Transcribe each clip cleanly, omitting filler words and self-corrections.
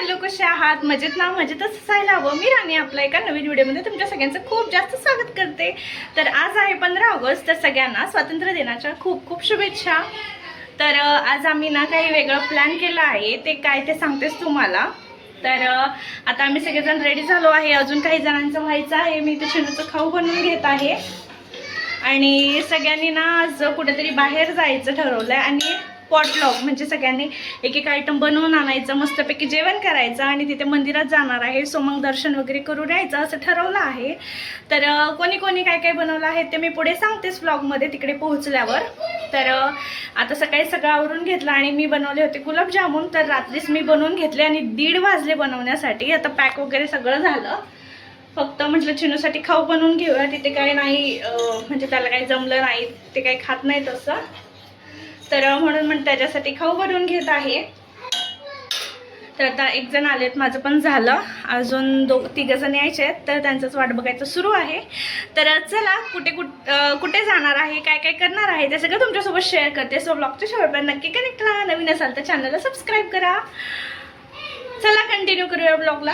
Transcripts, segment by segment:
Hello, कसे आहात? मजेत ना? मजेतच असायला हवं. मी राणी आपल्या एका नवीन व्हिडिओमध्ये तुमच्या सगळ्यांचं खूप जास्त स्वागत करते. तर आज आहे 15 ऑगस्ट, तर सगळ्यांना स्वातंत्र्य दिनाच्या खूप खूप शुभेच्छा. तर आज आम्ही ना काही वेगळं प्लॅन केलं आहे, ते काय ते सांगतेच तुम्हाला. तर आता आम्ही सगळेजण रेडी झालो आहे. अजून काही जणांचं व्हायचं आहे. मी ते चिनूचं खाऊ बनवून घेत आहे आणि सगळ्यांनी ना आज कुठेतरी बाहेर जायचं ठरवलं आहे आणि पॉटलॉग म्हणजे सगळ्यांनी एक एक आयटम बनवून आणायचं, मस्तपैकी जेवण करायचं आणि तिथे मंदिरात जाणार आहे. सो मग दर्शन वगैरे करून यायचं असं ठरवलं आहे. तर कोणी कोणी काय काय बनवलं आहे ते मी पुढे सांगतेच व्लॉगमध्ये तिकडे पोहोचल्यावर. तर आता सकाळी सगळं आवरून घेतलं आणि मी बनवले होते गुलाबजामुन. तर रात्रीच मी बनवून घेतले आणि 1:30 वाजले बनवण्यासाठी. आता पॅक वगैरे सगळं झालं. फक्त म्हटलं चिनूसाठी खाऊ बनवून घेऊया. तिथे काही नाही म्हणजे त्याला काही जमलं नाही, ते काही खात नाही तसं. तर म्हणून मग त्याच्यासाठी खाऊ बनवून घेत आहे. तर आता एक जण आलेत, माझं पण झालं. अजून तिघ जण यायचे आहेत, तर त्यांचंच वाट बघायचं सुरू आहे. तर चला कुठे जाणार आहे, काय काय करणार आहे ते सगळं तुमच्यासोबत शेअर करते. सो ब्लॉगच्या शेवटपर्यंत नक्की कनेक्ट राहा. नवीन असाल तर चॅनलला सबस्क्राईब करा. चला कंटिन्यू करूया ब्लॉगला.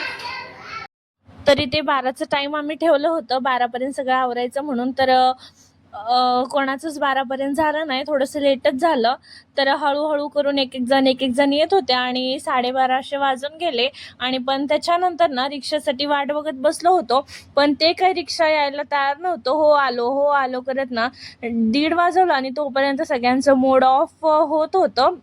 तरी ते 12चं टाईम आम्ही ठेवलं होतं, 12पर्यंत सगळं आवरायचं म्हणून. तर कोणाचंच 12पर्यंत झालं नाही, थोडंसं लेटच झालं. तर हळूहळू करून एक एक जण येत होते आणि 12:30 वाजून गेले. आणि पण त्याच्यानंतर ना रिक्षासाठी वाट बघत बसलो होतो, पण ते काही रिक्षा यायला तयार नव्हतं. हो आलो करत ना 1:30 वाजवलं आणि तोपर्यंत सगळ्यांचं मूड ऑफ होत होतं.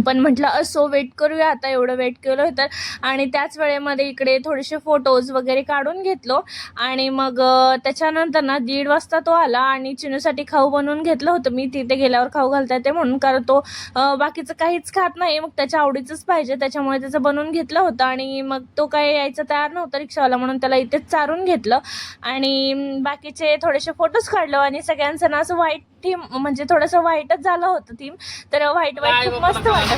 पण म्हटलं असो, वेट करूया. आता एवढं वेट केलं होतं आणि त्याच वेळेमध्ये इकडे थोडेसे फोटोज वगैरे काढून घेतलो. आणि मग त्याच्यानंतर ना 1:30 वाजता तो आला आणि चिनूसाठी खाऊ बनवून घेतलं होतं मी. तिथे गेल्यावर खाऊ घालता येते म्हणून, कारण तो बाकीचं काहीच खात नाही, मग त्याच्या आवडीचंच पाहिजे, त्याच्यामुळे त्याचं बनवून घेतलं होतं. आणि मग तो काय यायचा तयार नव्हता रिक्षावाला, म्हणून त्याला इथेच चारून घेतलं आणि बाकीचे थोडेसे फोटोज काढलं. आणि सगळ्यांचं ना असं व्हाईट थीम, म्हणजे थोडंसं व्हाईटच झालं होतं थीम. तर व्हाईट खूप मस्त वाटत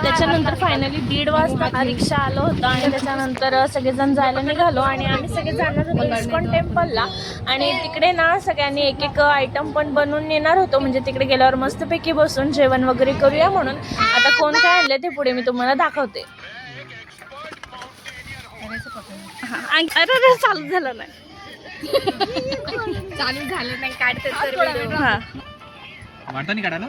त्याच्यानंतर फायनली 1:30 वाजता हा रिक्षा आलो होता आणि त्याच्यानंतर सगळेजण जायला निघालो. आणि आम्ही सगळे जाणार होतो इस्कॉन टेम्पलला. आणि तिकडे ना सगळ्यांनी एक एक आयटम पण बनवून नेणार होतो, म्हणजे तिकडे गेल्यावर मस्तपैकी बसून जेवण वगैरे करूया म्हणून. आता कोण काय आणले ते पुढे मी तुम्हाला दाखवते. अरे चालू झालं नाही, काढते तर हा वाटाणे काढा ना.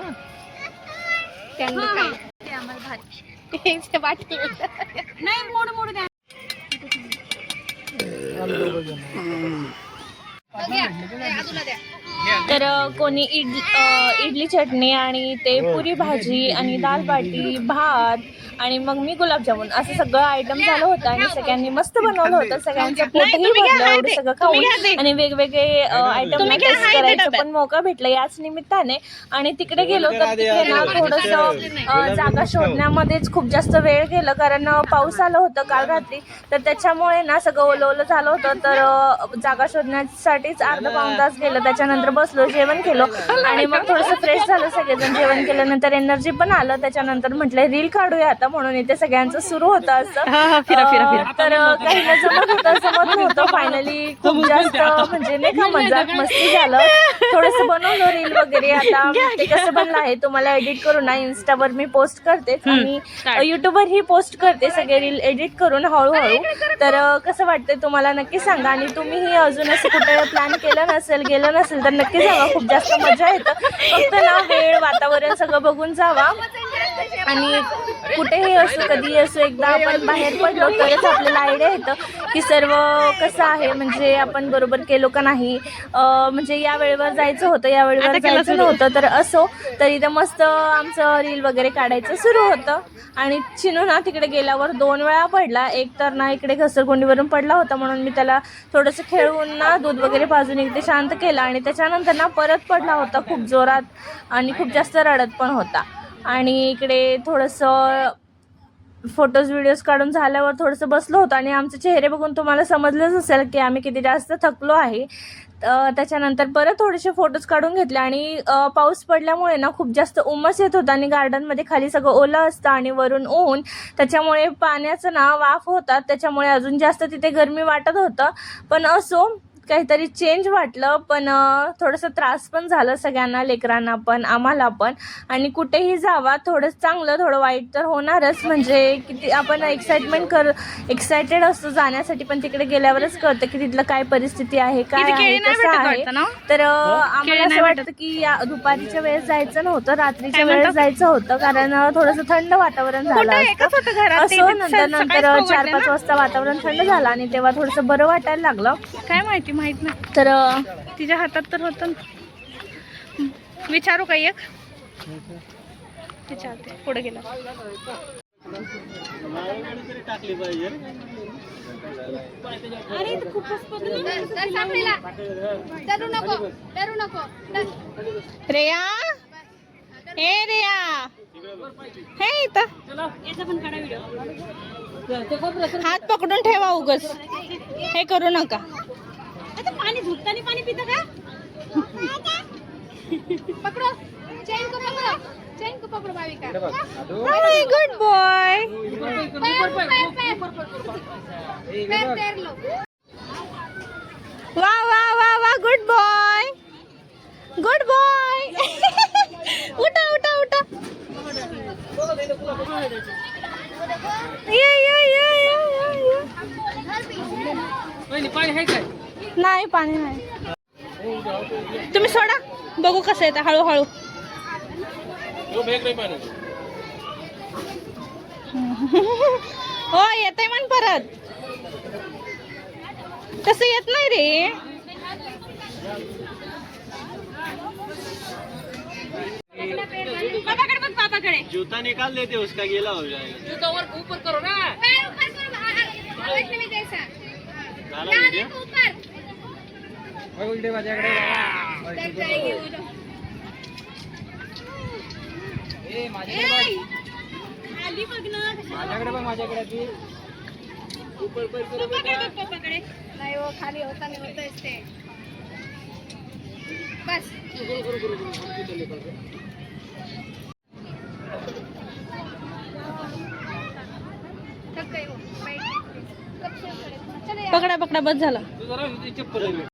नाही मोड द्या. तर कोणी इडली चटणी आणि ते पुरी भाजी आणि दाल बाटी भात आणि मग मी गुलाबजामुन असं सगळं आयटम झालं होतं. आणि सगळ्यांनी मस्त बनवलं होतं. सगळ्यांचं पोटही भरलं एवढं सगळं खाऊन. आणि वेगवेगळे आयटम टेस्ट करायचं पण मौका भेटला याच निमित्ताने. आणि तिकडे गेलो तर तिकडे ना थोडंसं जागा शोधण्यामध्येच खूप जास्त वेळ गेलं, कारण पाऊस आलं होतं काल रात्री. तर त्याच्यामुळे ना सगळं ओलं झालं होतं. तर जागा शोधण्यासाठीच अर्धा पाऊण तास गेलं. त्याच्यानंतर बसलो, जेवण केलं आणि मग थोडंसं फ्रेश झालं. सगळेजण जेवण केल्यानंतर एनर्जी पण आलं. त्याच्यानंतर म्हटलं रील काढूया आता, म्हणून इथे सगळ्यांचं सुरू होतं असं. तर काहींना जमत नव्हतं. फायनली खूप जास्त म्हणजे नाही का मजाक मस्ती झालं. थोडंसं बनवलं रील वगैरे. आता ते कसं बनलं आहे तुम्हाला एडिट करून ना इंस्टावर मी पोस्ट करते आणि युट्यूबवरही पोस्ट करते सगळे रील एडिट करून हळूहळू. तर कसं वाटतंय तुम्हाला नक्की सांगा. आणि तुम्हीही अजून असं कुठे प्लॅन केलं नसेल, गेलं नसेल तर नक्की जावा, खूप जास्त मजा येतं. फक्त ना वेळ वातावरण सगळं बघून जावा. आणि कुठेही असो कधीही असो एकदा आपण बाहेर पडलो तरच आपल्याला आयडिया येतं की सर्व कसं आहे, म्हणजे आपण बरोबर केलो का नाही. म्हणजे या वेळेवर जायचं होतं, या वेळेवर जायचं नव्हतं. तर असो, तर इथं मस्त आमचं रील वगैरे काढायचं सुरू होतं. आणि चिनू ना तिकडे गेल्यावर 2 वेळा पडला. एक तर ना इकडे घसरगुंडीवरून पडला होता, म्हणून मी त्याला थोडंसं खेळवून ना दूध वगैरे पाजून इकडे शांत केलं. आणि त्याच्यानंतर ना परत पडला होता खूप जोरात आणि खूप जास्त रडत पण होता. आणि इकडे थोडंसं फोटोज व्हिडिओज काढून झाल्यावर थोडंसं बसलो होतो. आणि आमचे चेहरे बघून तुम्हाला समजलंच असेल की आम्ही किती जास्त थकलो आहे. त्याच्यानंतर परत थोडेसे फोटोज काढून घेतले. आणि पाऊस पडल्यामुळे ना खूप जास्त उमस येत होता आणि गार्डनमध्ये खाली सगळं ओलं असतं आणि वरून ऊन, त्याच्यामुळे पाण्याचं ना वाफ होतात, त्याच्यामुळे अजून जास्त तिथे गरमी वाटत होतं. पण असो, काहीतरी चेंज वाटलं, पण थोडंसं त्रास पण झालं सगळ्यांना, लेकरांना पण आम्हाला पण. आणि कुठेही जावा थोडं चांगलं थोडं वाईट तर होणारच, म्हणजे किती आपण एक्सायटेड असतो जाण्यासाठी, पण तिकडे गेल्यावरच कळतं की तिथलं काय परिस्थिती आहे, काय आहे, कसं आहे. तर आम्हाला असं वाटतं की दुपारीच्या वेळेस जायचं नव्हतं, रात्रीच्या वेळेस जायचं होतं, कारण थोडंसं थंड वातावरण झालं असतं. असो नंतर 4-5 वाजता वातावरण थंड झालं आणि तेव्हा थोडंसं बरं वाटायला लागलं. काय माहिती, माहित नाही. तर तिच्या हातात तर होतं ना. विचारू का एक? विचारते. पुढे गेला. अरे खूपच रेया, ए रेया, हे इथं हात पकडून ठेवा, उगच हे करू नका. पाणी झुकताना पाणी पिता का? पकड़ो, चेन को पकड़ो, चेन को पकड़ो भाविका। Good boy. पैर तैर लो। वा वा वा वा, गुड बॉय, गुड बॉय. उठा उठा उठा. ये ये ये ये. नाही, पाणी नाही. तुम्ही सोडा, बघू कसं येतं हळूहळू. हो येतंय म्हण परत. तसं येत नाही रे. पापाकडे बघ, पापाकडे. जूता निकाल देते उसका, गीला हो जाएगा. पैर ऊपर करो, वैष्णवी जैसा। नानी को ऊपर। उलटे माझ्याकडे तब जाएगी वो जो। खाली बघ ना. माझ्याकडे बघ, माझ्याकडे ती पापाकडे. नहीं, वो खाली होता नहीं, होता इससे। बस। थक गई वो, बैठ। कब से खड़े? चले यार। पकडा पकडा, बस झाला. तू जरा चप्पल आहे.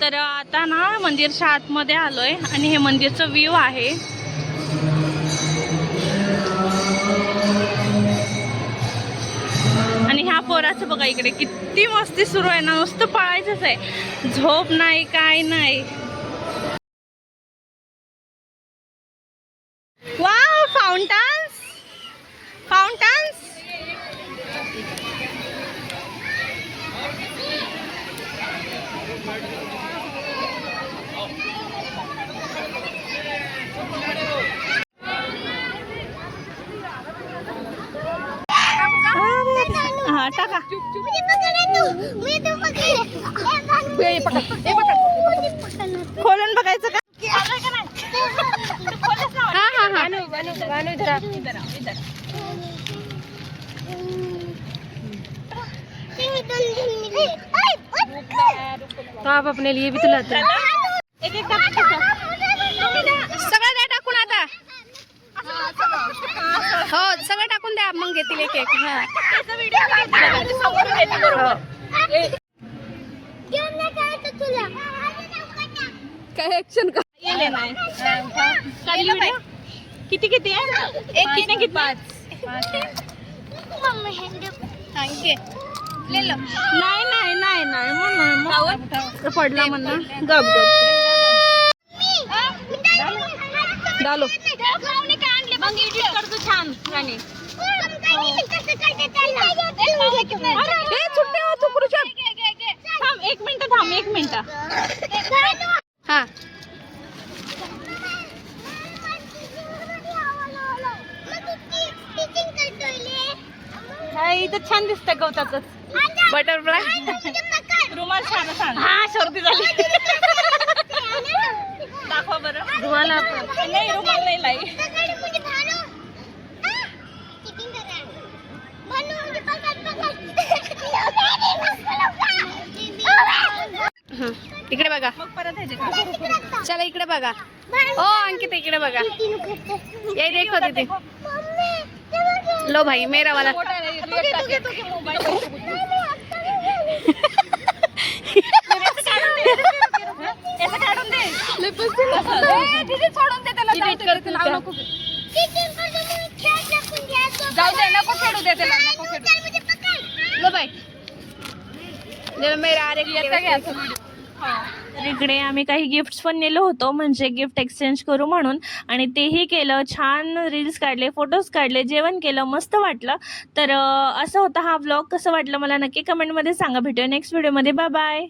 तर आता ना मंदिरच्या आतमध्ये आलोय आणि हे मंदिरचं व्ह्यू आहे. आणि ह्या पोराचं बघा इकडे किती मस्ती सुरू आहे ना, नुसतं पळायचंच आहे, झोप नाही काय नाही. वाव, फाउंटन्स, फाउंटन्स. हा टाका. खोलून बघायचं का? हाँ हाँ हाँ। बानू इधर आ। तो आप अपने लिए भी तो लाते हैं। एक एक सगळं द्या टाकून आता. हो, सगळं टाकून द्या, मग घेतील एक एक. हा. काय ऍक्शन का? किती किती आहे? एक किती 5. ले लो. नाही नाही नाही नाही म्हणून पडला म्हणून. गप गप डालो. मग एडिट करतो छान गाणे. हे सुट्टे हो तू पुरुष. थांब 1 मिनिट, थांब 1 मिनिट. हा. इथं छान दिसतं गवताच बटरफ्लाय. रुमाल छान सांग. हा सर्दी झाली. दाखवा बरं. तुम्हाला नाही रुमाल नाही लाई. इकडे बघा. मग परत ह्याचे का? चला इकडे बघा. ओ अंकिता इकडे बघा. ये देखो दीदी. लो भाई मेरा वाला. याचं काढून दे. ए, दीदी सोडून दे त्याला. जाऊ दे. लावू नको. जाऊ दे नको खेळू दे त्याला. नको खेळू. लो भाई मेरा आ तर इकडे आम्ही काही गिफ्ट्स पण नेलो होतो म्हणजे गिफ्ट एक्सचेंज करू म्हणून आणि तेही केलं. छान रील्स काढले, फोटोज काढले, जेवण केलं, मस्त वाटलं. तर असं होतं हा व्लॉग. कसं वाटलं मला नक्की कमेंटमध्ये सांगा. भेटूया नेक्स्ट व्हिडिओमध्ये. Bye bye.